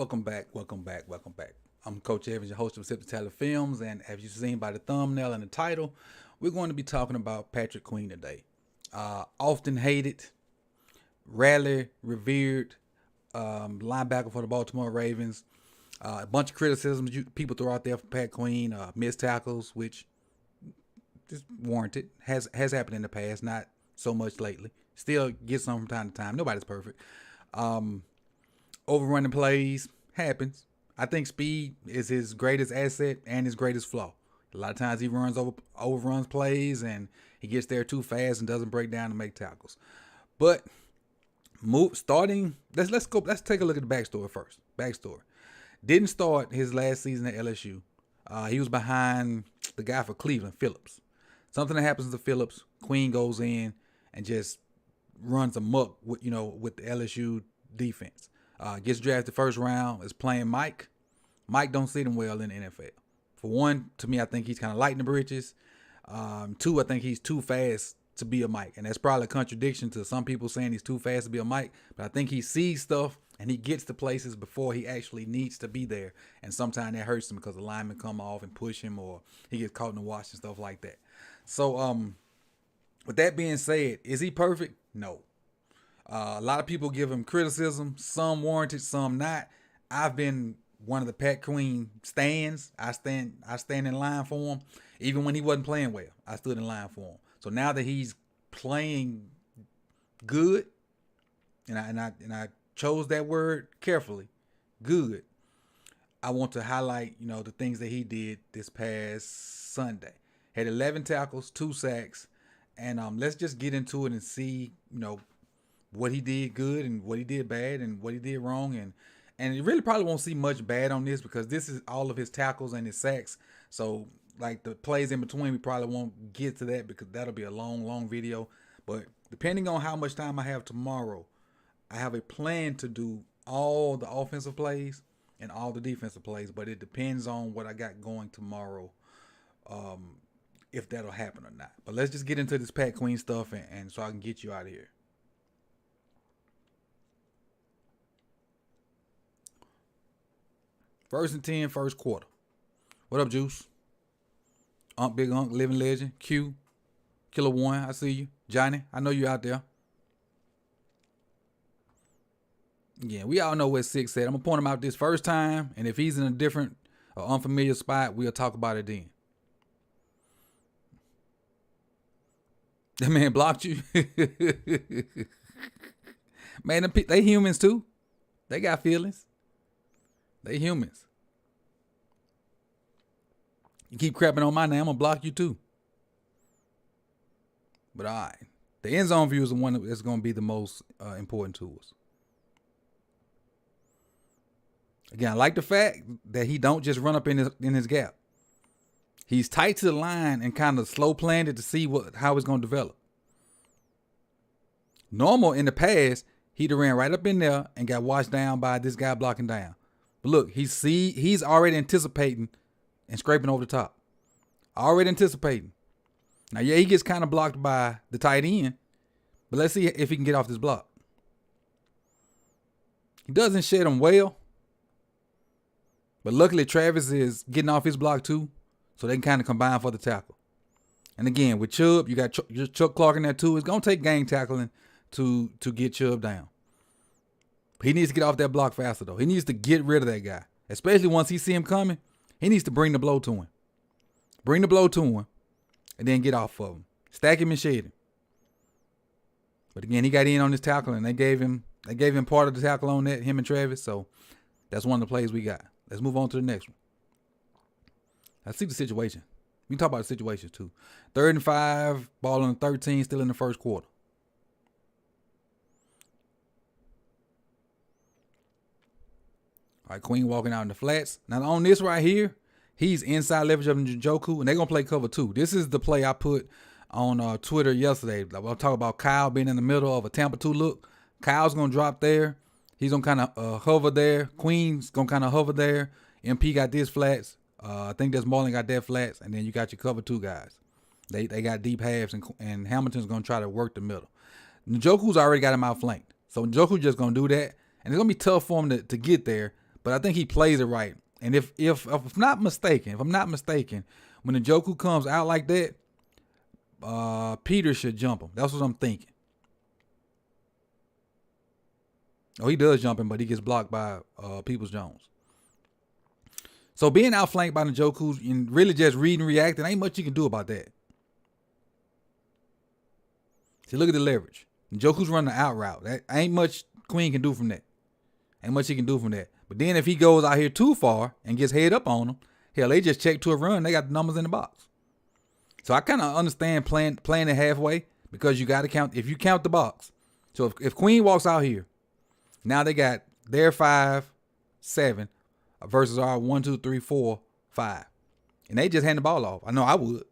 Welcome back, welcome back, welcome back. I'm Coach Evans, your host of Sip Talent Films, and as you've seen by the thumbnail and the title, we're going to be talking about Patrick Queen today. Often hated, rarely revered linebacker for the Baltimore Ravens. A bunch of criticisms people throw out there for Pat Queen, missed tackles, which is warranted. Has happened in the past, not so much lately. Still gets some from time to time. Nobody's perfect. Overrunning plays happens. I think speed is his greatest asset and his greatest flaw. A lot of times he overruns plays and he gets there too fast and doesn't break down to make tackles. But let's take a look at the backstory first. Didn't start his last season at LSU. He was behind the guy for Cleveland, Phillips. Something that happens to Phillips, Queen goes in and just runs amok with the LSU defense. Gets drafted first round, is playing Mike. Mike don't see him well in the NFL. For one, to me, I think he's kind of light in the britches. Two, I think he's too fast to be a Mike. And that's probably a contradiction to some people saying he's too fast to be a Mike. But I think he sees stuff and he gets to places before he actually needs to be there. And sometimes that hurts him because the linemen come off and push him or he gets caught in the wash and stuff like that. So with that being said, is he perfect? No. A lot of people give him criticism, some warranted, some not. I've been one of the Pat Queen stands. I stand in line for him. Even when he wasn't playing well, I stood in line for him. So now that he's playing good, and I chose that word carefully, good, I want to highlight, the things that he did this past Sunday. Had 11 tackles, 2 sacks, and let's just get into it and see, what he did good and what he did bad and what he did wrong. And you really probably won't see much bad on this because this is all of his tackles and his sacks. So like the plays in between, we probably won't get to that because that'll be a long video. But depending on how much time I have tomorrow, I have a plan to do all the offensive plays and all the defensive plays. But it depends on what I got going tomorrow, if that'll happen or not. But let's just get into this Pat Queen stuff and so I can get you out of here. First and 10, first quarter. What up, Juice? Big Unk, Living Legend, Q, Killer One, I see you. Johnny, I know you out there. Yeah, we all know where 6 at. I'm going to point him out this first time, and if he's in a different or unfamiliar spot, we'll talk about it then. That man blocked you. Man, they humans too. They got feelings. They humans. You keep crapping on my name, I'm going to block you too. But all right. The end zone view is the one that's going to be the most important to us. Again, I like the fact that he don't just run up in his gap. He's tight to the line and kind of slow planned it to see how it's going to develop. Normal in the past, he'd have ran right up in there and got washed down by this guy blocking down. But look, he's already anticipating and scraping over the top. Already anticipating. Now, yeah, he gets kind of blocked by the tight end, but let's see if he can get off this block. He doesn't shed him well, but luckily Travis is getting off his block too, so they can kind of combine for the tackle. And again, with Chubb, you got Chuck Clark in there too. It's going to take gang tackling to get Chubb down. He needs to get off that block faster, though. He needs to get rid of that guy, especially once he see him coming. He needs to bring the blow to him. Bring the blow to him, and then get off of him. Stack him and shed him. But again, he got in on this tackle, and they gave him part of the tackle on that, him and Travis. So that's one of the plays we got. Let's move on to the next one. Let's see the situation. We can talk about the situations too. 3rd and 5, ball on 13, still in the first quarter. All right, Queen walking out in the flats. Now on this right here, he's inside leverage of Njoku, and they're going to play cover 2. This is the play I put on Twitter yesterday. I'll talk about Kyle being in the middle of a Tampa 2 look. Kyle's going to drop there. He's going to kind of hover there. Queen's going to kind of hover there. MP got this flats. I think there's Marlin got that flats, and then you got your cover 2 guys. They got deep halves, and Hamilton's going to try to work the middle. Njoku's already got him outflanked. So Njoku's just going to do that, and it's going to be tough for him to get there. but I think he plays it right. And if I'm not mistaken, when the Njoku comes out like that, Peter should jump him. That's what I'm thinking. Oh, he does jump him, but he gets blocked by Peoples Jones. So being outflanked by the Njoku and really just reading and reacting, ain't much you can do about that. See, look at the leverage. Njoku's running the out route. That ain't much Queen can do from that. Ain't much he can do from that. But then if he goes out here too far and gets head up on him, hell, they just check to a run. They got the numbers in the box. So I kind of understand playing it halfway because you got to count. If you count the box. So if Queen walks out here, now they got their 5, 7 versus our 1, 2, 3, 4, 5. And they just hand the ball off. I know I would.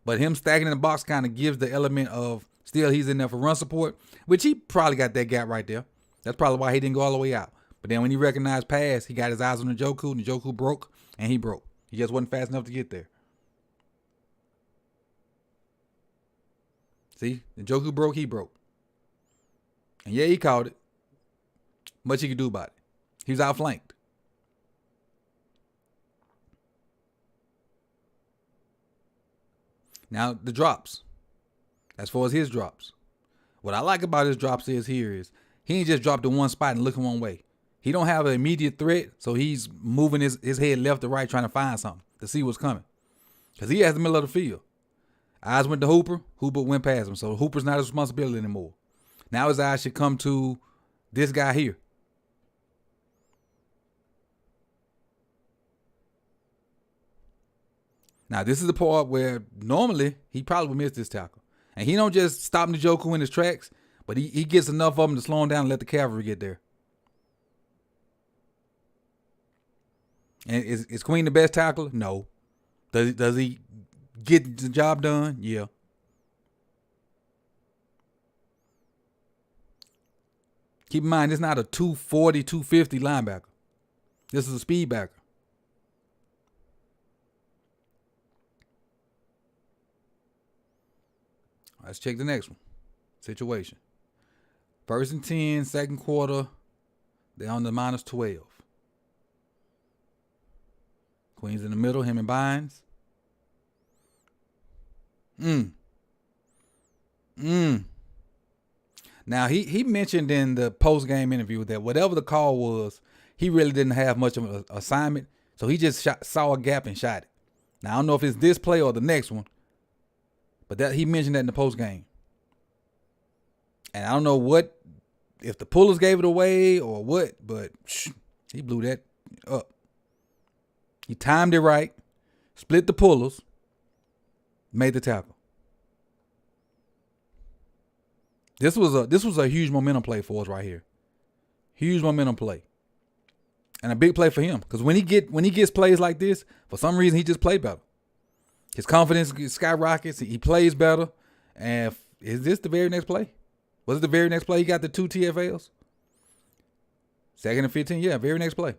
But him stacking in the box kind of gives the element of still he's in there for run support, which he probably got that gap right there. That's probably why he didn't go all the way out. But then when he recognized pass, he got his eyes on the Njoku. Njoku broke, and he broke. He just wasn't fast enough to get there. See, the Njoku broke, he broke. And yeah, he caught it. Much he could do about it. He was outflanked. Now, the drops. As far as his drops. What I like about his drops is he ain't just dropped in one spot and looking one way. He don't have an immediate threat, so he's moving his head left to right trying to find something to see what's coming. Because he has the middle of the field. Eyes went to Hooper. Hooper went past him. So Hooper's not his responsibility anymore. Now his eyes should come to this guy here. Now, this is the part where normally he probably would miss this tackle. And he don't just stop Njoku in his tracks, but he gets enough of him to slow him down and let the cavalry get there. And is Queen the best tackler? No. Does he get the job done? Yeah. Keep in mind, it's not a 240, 250 linebacker. This is a speed backer. Let's check the next one. Situation. 1st and 10, second quarter. They're on the -12. Queen's in the middle, him and Bynes. Now, he mentioned in the post-game interview that whatever the call was, he really didn't have much of an assignment. So he just saw a gap and shot it. Now, I don't know if it's this play or the next one. But that he mentioned that in the post-game. And I don't know if the pullers gave it away or what, but he blew that up. He timed it right, split the pullers, made the tackle. This was a huge momentum play for us right here. Huge momentum play. And a big play for him. Because when he gets plays like this, for some reason he just played better. His confidence skyrockets. He plays better. And is this the very next play? Was it the very next play he got the 2 TFLs? 2nd and 15, yeah, very next play.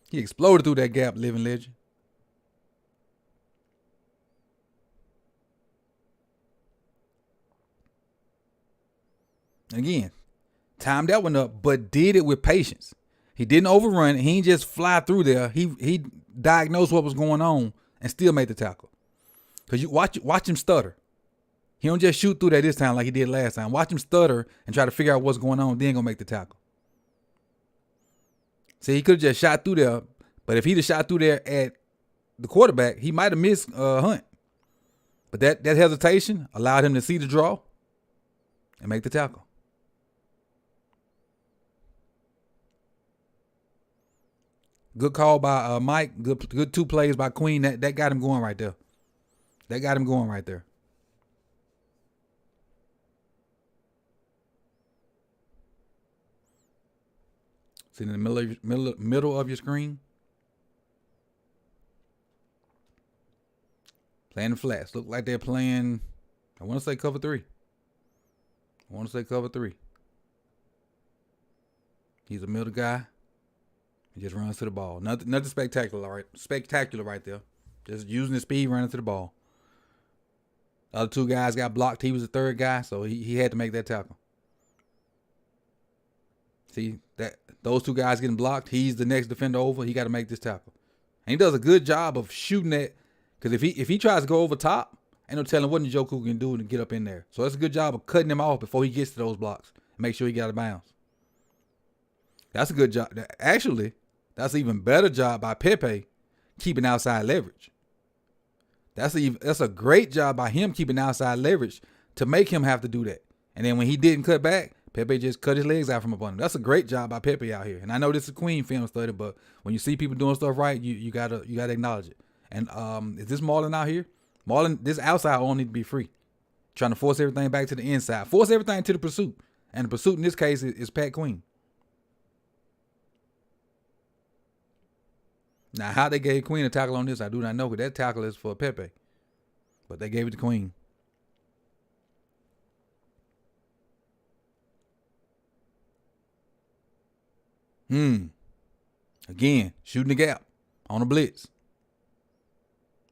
He exploded through that gap, living legend. Again, timed that one up, but did it with patience. He didn't overrun it. He didn't just fly through there. He diagnosed what was going on and still made the tackle. Because you watch him stutter. He don't just shoot through that this time like he did last time. Watch him stutter and try to figure out what's going on, then go make the tackle. See, he could have just shot through there, but if he'd have shot through there at the quarterback, he might have missed Hunt. But that hesitation allowed him to see the draw and make the tackle. Good call by Mike. Good 2 plays by Queen. That got him going right there. See in the middle of your screen. Playing the flats. Look like they're playing, I want to say cover 3. He's a middle guy. He just runs to the ball. Nothing spectacular right there. Just using his speed, running to the ball. The other 2 guys got blocked. He was the 3rd guy, so he had to make that tackle. See that those two guys getting blocked. He's the next defender over. He got to make this tackle, and he does a good job of shooting that. Because if he tries to go over top, ain't no telling what Njoku can do to get up in there. So that's a good job of cutting him off before he gets to those blocks. Make sure he got out of bounds. That's a good job. Actually, that's an even better job by Pepe keeping outside leverage. That's a great job by him keeping outside leverage to make him have to do that. And then when he didn't cut back, Pepe just cut his legs out from up under him. That's a great job by Pepe out here. And I know this is Queen film study, but when you see people doing stuff right, you gotta acknowledge it. And is this Marlon out here? Marlon, this outside all need to be free. Trying to force everything back to the inside. Force everything to the pursuit. And the pursuit in this case is Pat Queen. Now, how they gave Queen a tackle on this, I do not know, because that tackle is for Pepe. But they gave it to Queen. Again, shooting the gap on a blitz.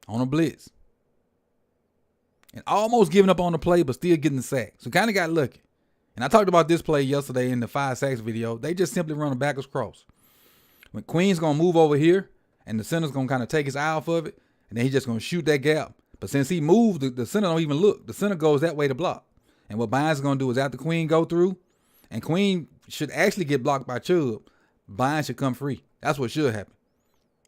On a blitz. And almost giving up on the play, but still getting the sack. So kind of got lucky. And I talked about this play yesterday in the 5 sacks video. They just simply run a backwards cross. When Queen's going to move over here, and the center's going to kind of take his eye off of it, and then he's just going to shoot that gap. But since he moved, the center don't even look. The center goes that way to block. And what Bynes is going to do is after Queen go through, and Queen should actually get blocked by Chubb, Bynes should come free. That's what should happen.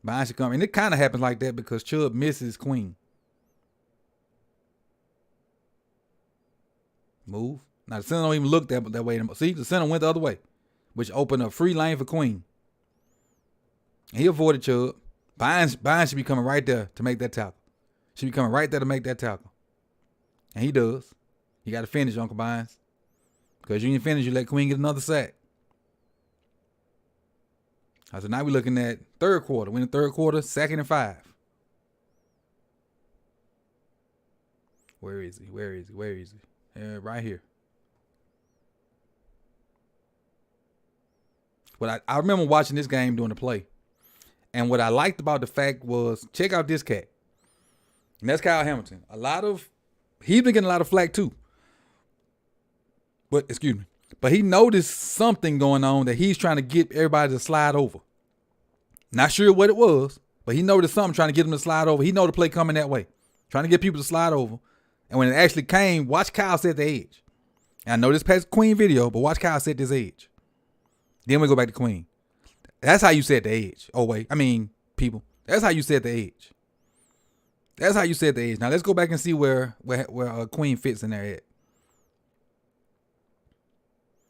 Bynes should come. And it kind of happens like that because Chubb misses Queen. Move. Now, the center don't even look that way. See, the center went the other way, which opened a free lane for Queen. And he avoided Chubb. Bynes should be coming right there to make that tackle. Should be coming right there to make that tackle. And he does. You got to finish, Uncle Bynes. Because you didn't finish, you let Queen get another sack. So now we're looking at third quarter. We're in the third quarter, 2nd and 5. Where is he? Right here. But I remember watching this game during the play. And what I liked about the fact was, check out this cat. And that's Kyle Hamilton. He's been getting a lot of flack too. But he noticed something going on that he's trying to get everybody to slide over. Not sure what it was, but he noticed something trying to get them to slide over. He know the play coming that way. Trying to get people to slide over. And when it actually came, watch Kyle set the edge. And I know this past Queen video, but watch Kyle set this edge. Then we go back to Queen. That's how you set the edge. People. That's how you set the edge. That's how you set the edge. Now let's go back and see where Queen fits in there at.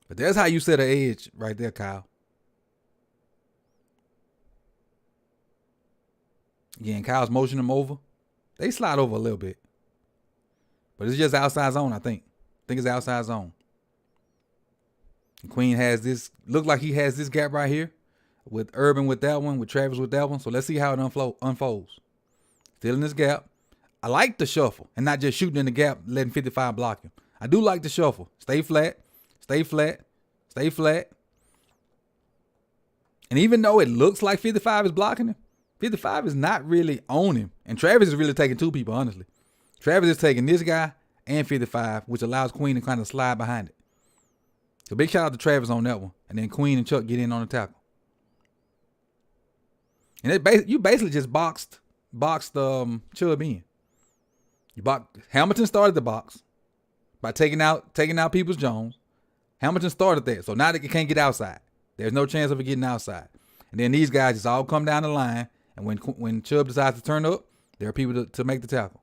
But that's how you set an edge right there, Kyle. Again, Kyle's motioning them over. They slide over a little bit. But it's just outside zone, I think. I think it's outside zone. And Queen has this, look like he has this gap right here. With Urban with that one, with Travis with that one. So let's see how it unfolds. Still in this gap. I like the shuffle and not just shooting in the gap, letting 55 block him. I do like the shuffle. Stay flat. Stay flat. Stay flat. And even though it looks like 55 is blocking him, 55 is not really on him. And Travis is really taking two people, honestly. Travis is taking this guy and 55, which allows Queen to kind of slide behind it. So big shout out to Travis on that one. And then Queen and Chuck get in on the tackle. And you basically just boxed Chubb in. Hamilton started the box by taking out Peoples Jones. Hamilton started that, so now they can't get outside. There's no chance of it getting outside. And then these guys just all come down the line, and when Chubb decides to turn up, there are people to make the tackle.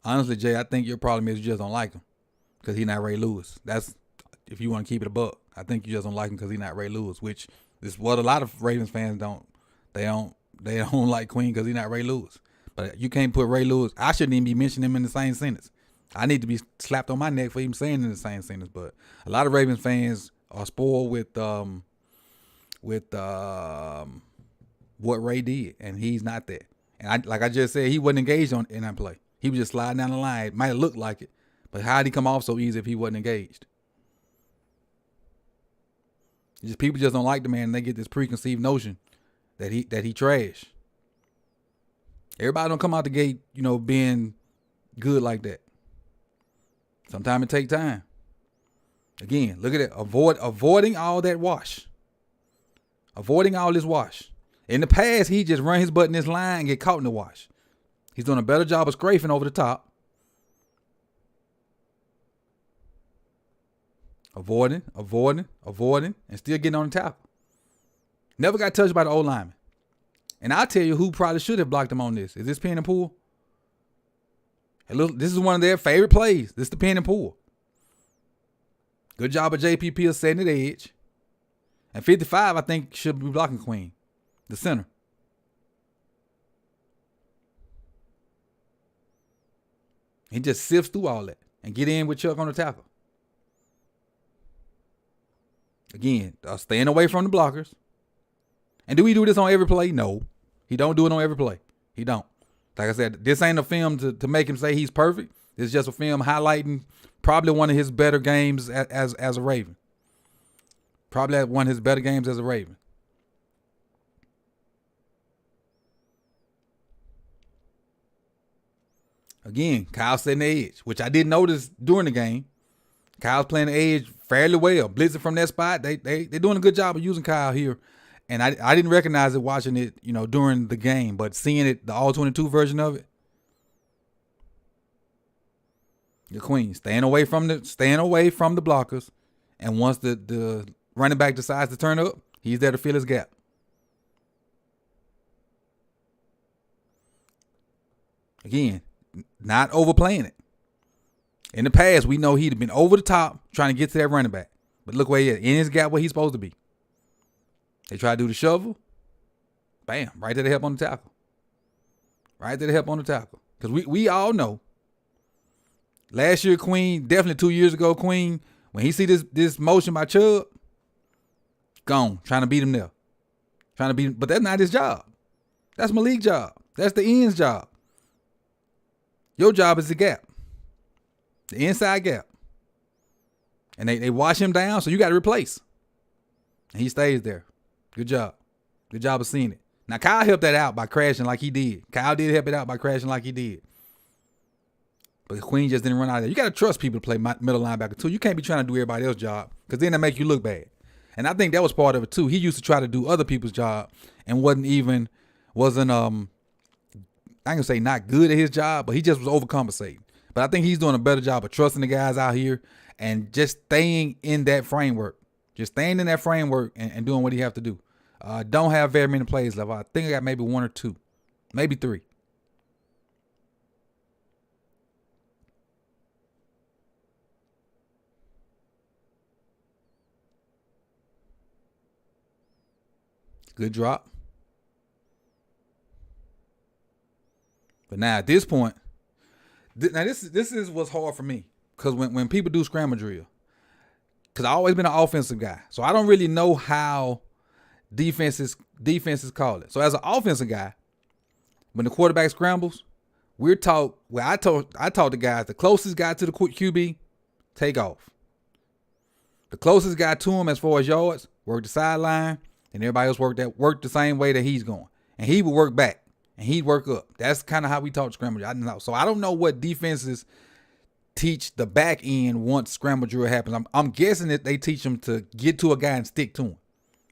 Honestly, Jay, I think your problem is you just don't like him because he's not Ray Lewis. That's if you want to keep it a buck. I think you just don't like him because he's not Ray Lewis, which is what a lot of Ravens fans don't. They don't like Queen because he's not Ray Lewis. But you can't put Ray Lewis. I shouldn't even be mentioning him in the same sentence. I need to be slapped on my neck for even saying in the same sentence. But a lot of Ravens fans are spoiled with what Ray did, and he's not that. And like I just said, he wasn't engaged in that play. He was just sliding down the line. It might have looked like it, but how'd he come off so easy if he wasn't engaged? Just people just don't like the man, and they get this preconceived notion that he trash. Everybody don't come out the gate, being good like that. Sometimes it take time. Again, look at it. Avoiding all that wash. Avoiding all this wash. In the past, he just run his butt in this line and get caught in the wash. He's doing a better job of scraping over the top. Avoiding, and still getting on the tackle. Never got touched by the old lineman. And I'll tell you who probably should have blocked him on this. Is this Penn and Poole? This is one of their favorite plays. This is the Penn and Poole. Good job of JPP of setting the edge. And 55, I think, should be blocking Queen, the center. He just sifts through all that and get in with Chuck on the tackle. Again, staying away from the blockers. And do we do this on every play? No. He don't do it on every play. He don't. Like I said, this ain't a film to make him say he's perfect. It's just a film highlighting probably one of his better games as a Raven. Probably one of his better games as a Raven. Again, Kyle setting the edge, which I didn't notice during the game. Kyle's playing the edge fairly well. Blitzing from that spot. They're doing a good job of using Kyle here. And I didn't recognize it watching it, during the game. But seeing it, the all-22 version of it, the Queen staying away from the blockers. And once the running back decides to turn up, he's there to fill his gap. Again, not overplaying it. In the past, we know he'd have been over the top trying to get to that running back. But look where he is. In his gap where he's supposed to be. They try to do the shovel. Bam. Right there to help on the tackle. Right there to help on the tackle. Because we all know. Last year, Queen, definitely 2 years ago, Queen, when he see this motion by Chubb, gone. Trying to beat him there. But that's not his job. That's Malik's job. That's the end's job. Your job is the gap. The inside gap. And they wash him down, so you got to replace. And he stays there. Good job. Good job of seeing it. Now, Kyle helped that out by crashing like he did. Kyle did help it out by crashing like he did. But the Queen just didn't run out of there. You got to trust people to play middle linebacker, too. You can't be trying to do everybody else's job because then they make you look bad. And I think that was part of it, too. He used to try to do other people's job and wasn't I ain't going to say not good at his job, but he just was overcompensating. But I think he's doing a better job of trusting the guys out here and just staying in that framework. Just staying in that framework and doing what he have to do. Don't have very many plays left. I think I got maybe 1 or 2. Maybe 3. Good drop. But now at this point, this is what's hard for me. Because when people do scramble drill, because I've always been an offensive guy. So I don't really know how defenses call it. So as an offensive guy, when the quarterback scrambles, I taught the guys, the closest guy to the QB, take off. The closest guy to him as far as yards, work the sideline, and everybody else work the same way that he's going. And he would work back. And he'd work up. That's kind of how we taught scramble drill. So I don't know what defenses teach the back end once scramble drill happens. I'm guessing that they teach them to get to a guy and stick to him.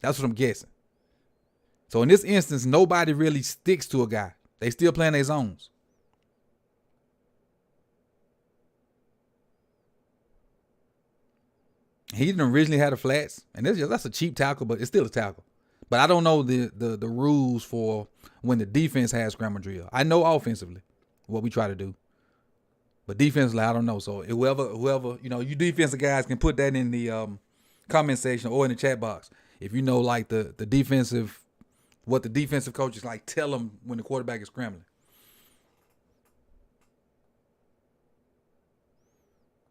That's what I'm guessing. So in this instance, nobody really sticks to a guy. They still playing their zones. He didn't originally have the flats, and that's a cheap tackle, but it's still a tackle. But I don't know the rules for when the defense has scramble drill. I know offensively what we try to do, but defensively I don't know. So whoever you defensive guys can put that in the comment section or in the chat box if you know like the defensive, what the defensive coaches like tell them when the quarterback is scrambling.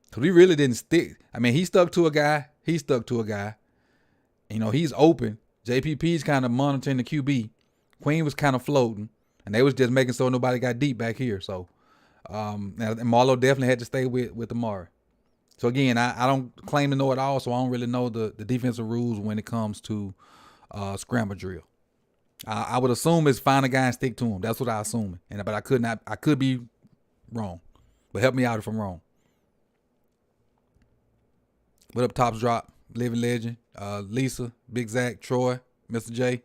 Because we really didn't stick. I mean, he stuck to a guy. He's open. JPP's kind of monitoring the QB. Queen was kind of floating. And they was just making so nobody got deep back here. So, and Marlo definitely had to stay with Amari. So again, I don't claim to know it all, so I don't really know the defensive rules when it comes to scramble drill. I would assume it's find a guy and stick to him. That's what I assume. But I could be wrong. But help me out if I'm wrong. What up, Tops Drop, Living Legend, Lisa, Big Zach, Troy, Mr. J.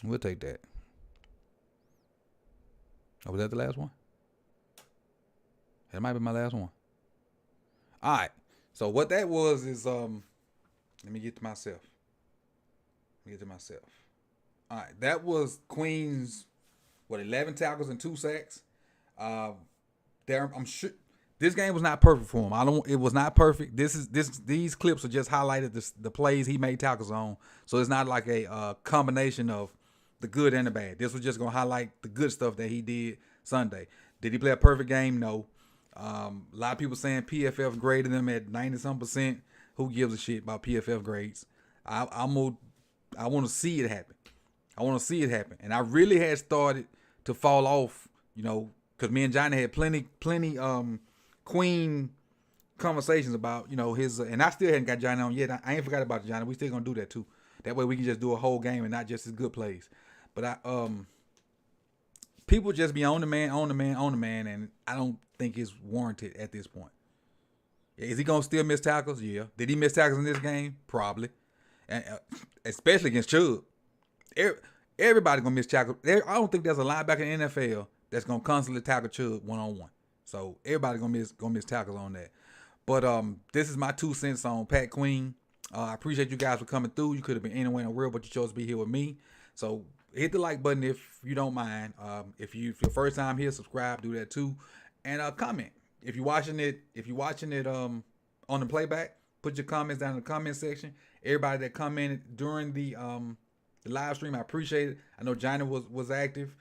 We'll take that. Oh, was that the last one? That might be my last one. All right. So what that was is let me get to myself. All right, that was Queen's 11 tackles and 2 sacks. I'm sure this game was not perfect for him. It was not perfect. These clips are just highlighted the plays he made tackles on. So it's not like a combination of the good and the bad. This was just gonna highlight the good stuff that he did Sunday. Did he play a perfect game? No. A lot of people saying PFF graded them at 90-some%. Who gives a shit about PFF grades? I want to see it happen. And I really had started to fall off, because me and Johnny had plenty Queen conversations about, his, and I still hadn't got Johnny on yet. I ain't forgot about Johnny. We still gonna do that too. That way we can just do a whole game and not just his good plays. But people just be on the man, and I don't think it's warranted at this point. Is he gonna still miss tackles? Yeah. Did he miss tackles in this game? Probably, and especially against Chubb. Everybody gonna miss tackles. I don't think there's a linebacker in the NFL that's gonna constantly tackle Chubb 1-on-1. So everybody gonna miss tackles on that. But this is my 2 cents on Pat Queen. I appreciate you guys for coming through. You could have been anywhere in the world, but you chose to be here with me. So hit the like button if you don't mind. If your first time here, subscribe, do that too, and comment. If you're watching it on the playback, put your comments down in the comment section. Everybody that commented during the live stream, I appreciate it. I know Johnny was active,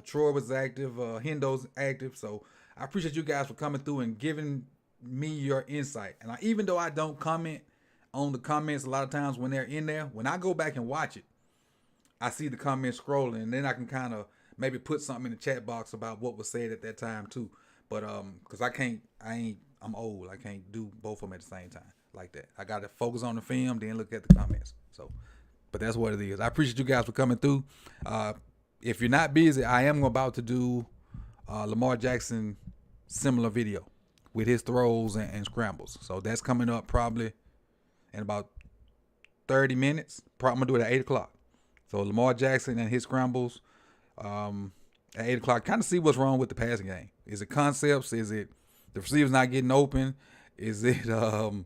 Troy was active, Hendo's active. So I appreciate you guys for coming through and giving me your insight. And even though I don't comment on the comments a lot of times when they're in there, when I go back and watch it, I see the comments scrolling, and then I can kind of maybe put something in the chat box about what was said at that time too. But because I'm old. I can't do both of them at the same time like that. I got to focus on the film, then look at the comments. So, but that's what it is. I appreciate you guys for coming through. If you're not busy, I am about to do Lamar Jackson similar video with his throws and scrambles. So that's coming up probably in about 30 minutes. I'm gonna do it at 8 o'clock. So Lamar Jackson and his scrambles at 8 o'clock. Kind of see what's wrong with the passing game. Is it concepts? Is it the receivers not getting open? Is it we're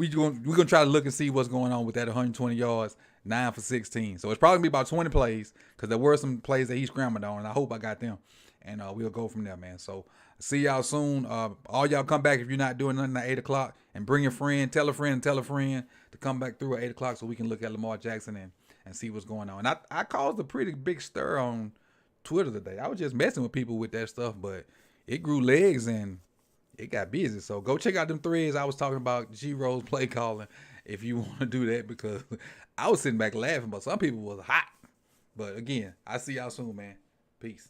gonna try to look and see what's going on with that 120 yards, 9 for 16. So it's probably gonna be about 20 plays because there were some plays that he scrambled on, and I hope I got them. And we'll go from there, man. So see y'all soon. All y'all come back if you're not doing nothing at 8 o'clock, and bring a friend, tell a friend to come back through at 8 o'clock so we can look at Lamar Jackson and see what's going on. And I caused a pretty big stir on Twitter today. I was just messing with people with that stuff, but it grew legs and it got busy. So go check out them threads I was talking about, G-Rose play calling, if you want to do that, because I was sitting back laughing, but some people was hot. But again, I see y'all soon, man. Peace.